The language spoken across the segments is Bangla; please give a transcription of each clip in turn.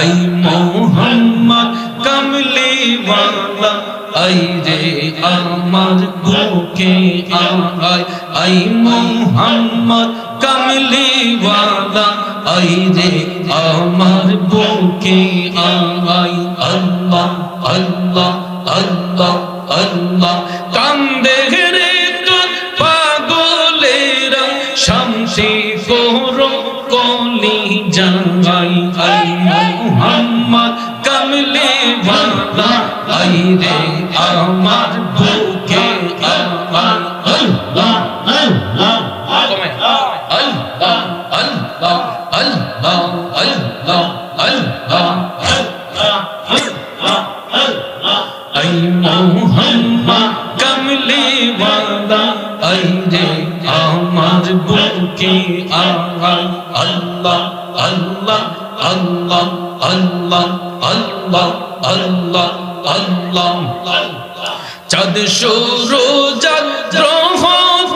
আই মোহাম্মদ কমলি ওয়ালা আই রে আমার বুকে আয় আই মোহাম্মদ কমলি ওয়ালা আই রে আমার বুকে আয় আল্লাহ আল্লাহ আল্লাহ আল্লাহ কান্দে রে তো পাগলেরা শামসি করো কলি জাই আই মোহাম্মদ কমলি ওয়ালা আই রে আমার বুকে আল্লাহ আল্লাহ আল্লাহ আল্লাহ আল্লাহ আল্লাহ আই মোহাম্মদ কমলি ওয়ালা আই রে আমার বুকে আয় আল্লাহ আল্লাহ আল্লাহ আল্লাহ আল্লাহ আল্লাহ আল্লাহ চাঁদ সূরজ গ্রহ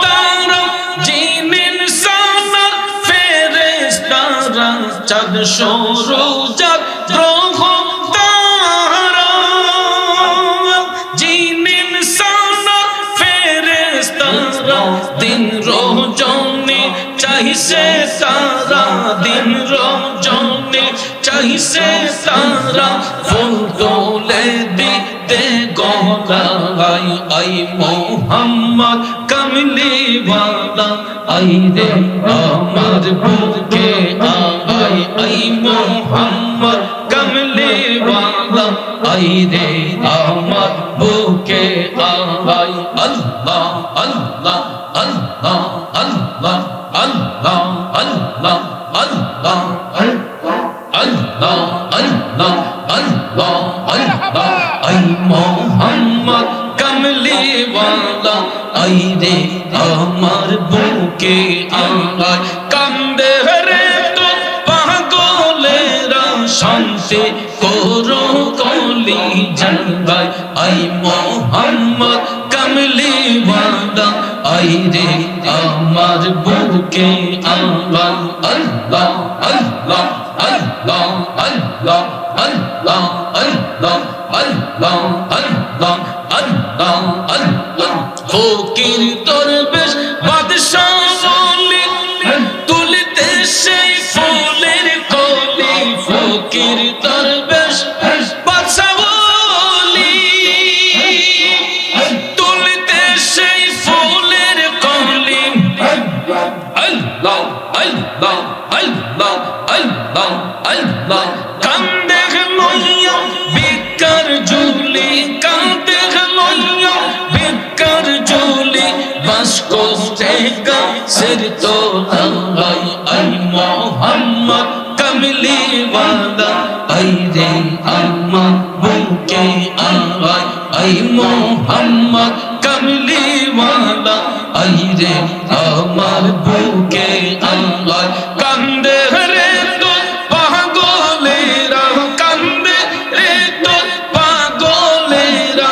তারা জিন ইনসান ফেরেশতারা চাঁদ সূরজ গ্রহ তারা জিন ইনসান ফেরেশতারা দিন রজনী চাইছে তারা দিন রজনী চাইছে তারা ফুল তোলে দিতে গলায় আই মোহাম্মদ কমলি ওয়ালা আই রে আমার বুকে আয় আই মোহাম্মদ কমলি ওয়ালা আই রে আমার বুকে আয় আল্লাহ আল্লাহ আল্লাহ আল্লাহ আল্লাহ আল্লাহ আল্লাহ আল্লাহ আল্লাহ আল্লাহ আল্লাহ আই মোহাম্মদ কমলি ওয়ালা আই রে আমার বুকে আয় কান্দে রে তো পাগলেরা শান্তি করো কলি জাই আই মোহাম্মদ কমলি ওয়ালা আই রে আমার বুকে আল্লাহ আল্লাহ আল্লাহ আল্লাহ আল্লাহ আল্লাহ আল্লাহ আল্লাহ আল্লাহ আল্লাহ আল্লাহ ফকির দরবেশ বাদশা বলি তুলতে সেই ফুলের কলি ফকির দরবেশ বাদশা বলি তুলতে সেই ফুলের কলি আল্লাহ আল্লাহ আল্লাহ আল্লাহ আল্লাহ কান্দে লইয়া বিকার ঝুলি কান্দে লইয়া বিকার ঝুলি বাস করতে গাছের তলায় আই মোহাম্মদ কমলি ওয়ালা আই রে আমার বুকে আয় আই মোহাম্মদ কমলি ওয়ালা আই রে আমার বুকে আয় কান্দে রে তো পাগলেরা কান্দে রে তো পাগলেরা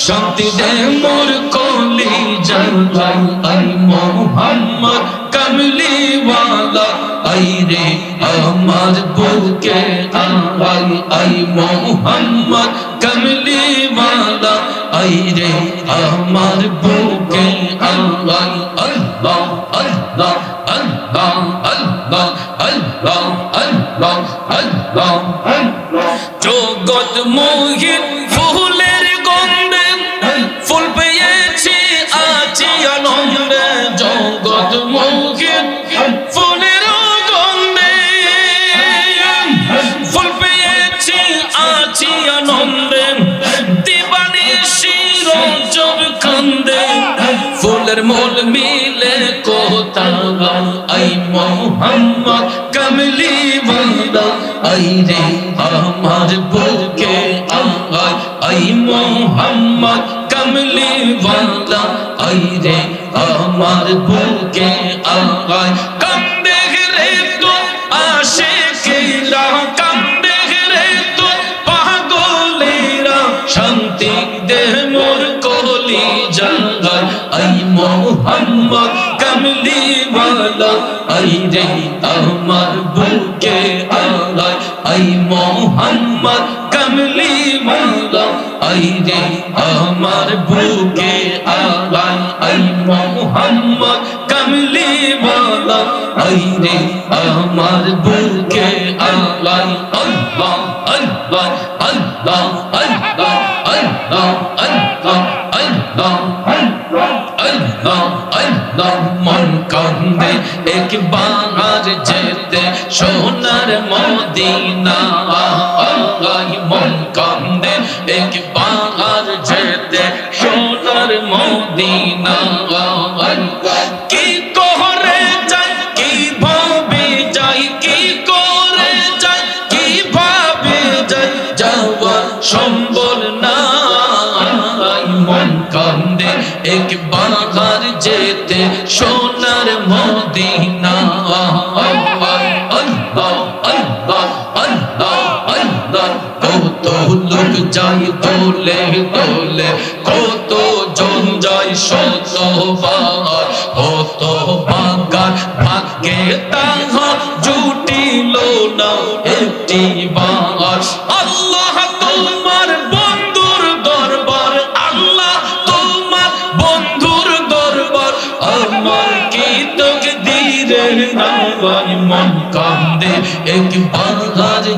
শান্তি দে মোর কলি জাগাই আই মোহাম্মদ কমলি ওয়ালা আই রে আমার বুকে আয় আই মোহাম্মদ কমলি ওয়ালা আই রে আমার বুকে আয় আল্লাহ আল্লাহ আল্লাহ আল্লাহ আল্লাহ আল্লাহ আল্লাহ জগৎ মোহিত ফুলের গন্ধে ফুল পেয়েছি আছি আনন্দে জগৎ মোহিত ফুলের গন্ধে ফুল পেয়েছি আছি আনন্দে দিবানিশি রজব কান্দে ফুলের মোল মিলে কোথায় আই মোহাম্মদ কমলি ওয়ালা আই রে আমার বুকে আয় আই মোহাম্মদ কমলি ওয়ালা আই রে আমার বুকে আয় কান্দে রে তো আশিকেরা কান্দে রে তো পাগলেরা শান্তি দে মোর কলি জাগায় আই মোহাম্মদ কমলি ওয়ালা আই রে আমার বুকে আয় আই মোহাম্মদ কমলি ওয়ালা আইরে আমার বুকে আলাই আই মোহাম্মদ কমলি ওয়ালা আইরে আমার বুকে আলাই আল্লাহ আল্লাহ আল্লাহ আল্লাহ আল্লাহ আল্লাহ আল্লাহ আল্লাহ আল্লাহ মন কান্দে একবার যেতে সোনার মদিনা আই মন কান্দে একবার যেতে সোনার মদিনা কি করে যাই কিভাবে যাই কি করে যাই কিভাবে যাই যাওয়া সম্ভব না মন কান্দে একবার যেতে সোনার মদিনা আল্লাহ আল্লাহ আল্লাহ আল্লাহ কত লোক যাই দোলে দোলে কত জন যাই শতবার কত বাগান ভাগ্যে তাহার জুটিল না একটি বার আল্লাহ তোমার বন্ধুর দরবার আল্লাহ তোমার বন্ধুর দরবার আমার কি তোকে দিরে নাওয়াই মন কান্দে একবার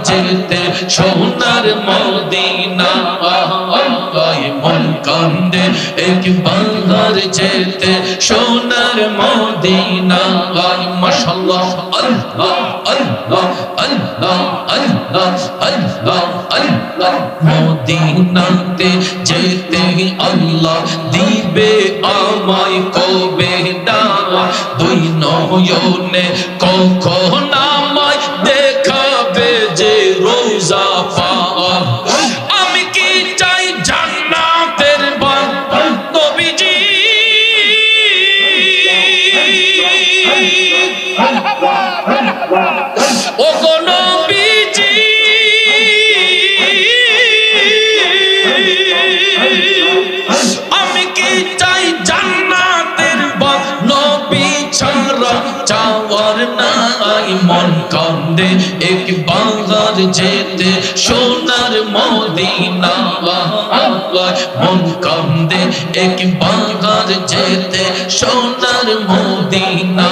যেতে সোনার মদিনা আই মন কান্দে একবার যেতে সোনার মদিনা আই মাশাআল্লাহ আল্লাহ আল্লাহ আল্লাহ আল্লাহ আল্লাহ আল্লাহ মদিনাতে যেতে আল্লাহ দিবে আমায় কবে ডাক দুই নয়নে কখন আমায় দেখাবে যে রোজা পাক আমি কি চাই জান্নাতের বাগ নবীজি ও গো নবীজি আমি কি চাই জান্নাতের বাগ নবী ছাড়া চাওয়ার নাই মন কান্দে একবার যেতে সোনার মদিনা মন কান্দে একবার যেতে সোনার মদিনা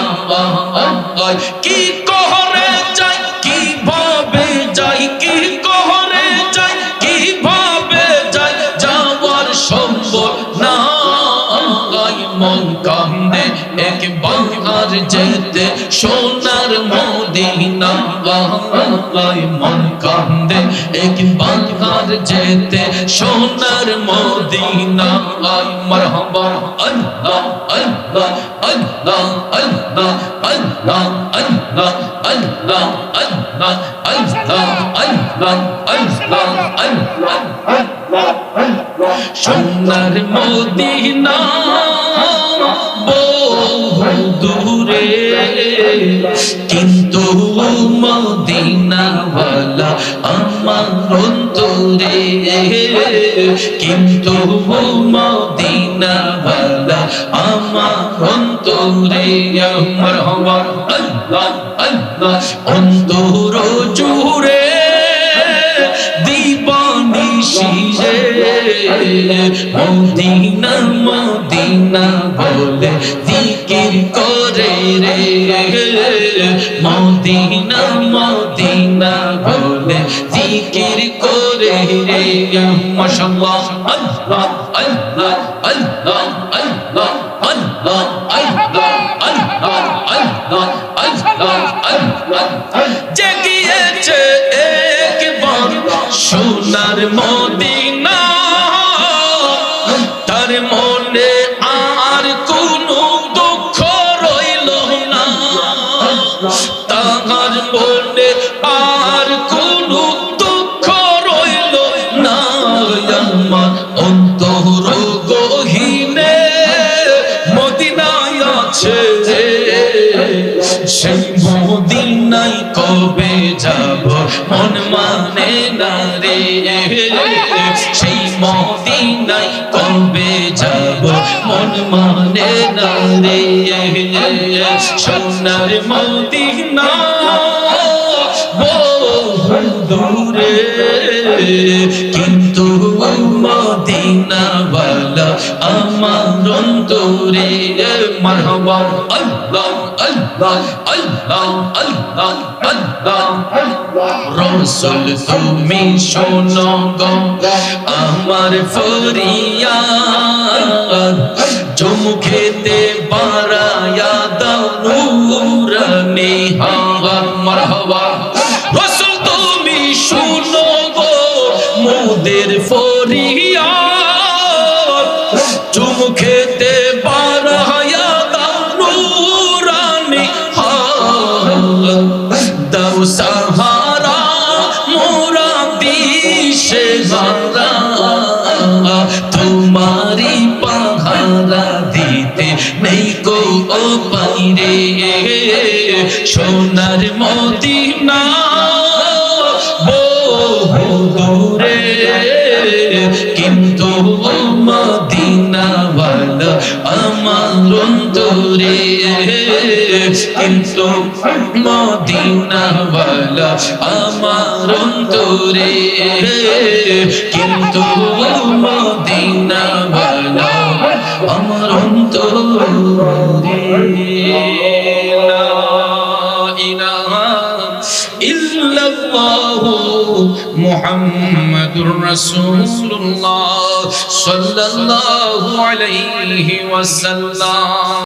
কি করে যাই কিভাবে যাই কি করে যাই কিভাবে যাই যাওয়ার সম্ভব না মন কান্দে একবার যেতে সোনার মদিনা মন কান্দে একবার যেতে সোনার মদিনা মারহাবা আল্লাহ আল্লাহ আল্লাহ আল্লাহ আল্লাহ আল্লাহ আল্লাহ আল্লাহ আল্লাহ আল্লাহ আল্লাহ আল্লাহ সোনার মদিনা বহু দূরে কিন্তু মদিনাওয়ালা আমার অন্তরে কিন্তু মদিনাওয়ালা আমার অন্তরে আমার হওয়া আল্লাহ আল্লাহ অন্তর জুড়ে দিবানিশি মদিনা মদিনা বলে জিকির করে রে মদিনা মদিনা বলে জিকির করে রে মাশাআল্লাহ আল্লাহ আল্লাহ আল্লাহ আল্লাহ আল্লাহ আল্লাহ আল্লাহ আল্লাহ আল্লাহ আল্লাহ জেগিয়েছে একবার সোনার মদিনা তার মনে আর কোনো দুঃখ রইল না তাহার মনে আর কোনো দুঃখ রইল না আমার অন্তর গহীনে মদিনায় আছে সেই মদিনায় কবে যাব মন মানে না রে সেই মদিনায় কবে যাব মন মানে না রে সোনার মদিনা বহু দূরে কিন্তু মদিনাওয়ালা আমার অন্তরে মারহাবা আল্লাহ আল্লাহ আল্লাহ আল্লাহ আল্লাহ রাসূল তুমি শোনো গো আমার ফরিয়াদ চমুখেতে বাড়ায়া দাও নূরানি হাওয়া মারহাবা রাসূল তুমি শোনো গো মোদের ফরিয়াদ চমুখেতে বাড়ায়া দাও নূরানি হাওয়া দাও সাহারা মোরা দিশে হারা তোমারি পাহারা দিতে নেই কো ও পাইরে সোনার মদিনা বহু দূরে কিন্তু মদিনাওয়ালা আমার অন্তরে কিন্তু মদিনাওয়ালা আমার অন্তরে কিন্তু মদিনাওয়ালা আমার অন্তরে লা ইলাহা ইল্লাল্লাহু মুহাম্মাদুর রাসূলুল্লাহ সাল্লাল্লাহু আলাইহি ওয়াসাল্লাম।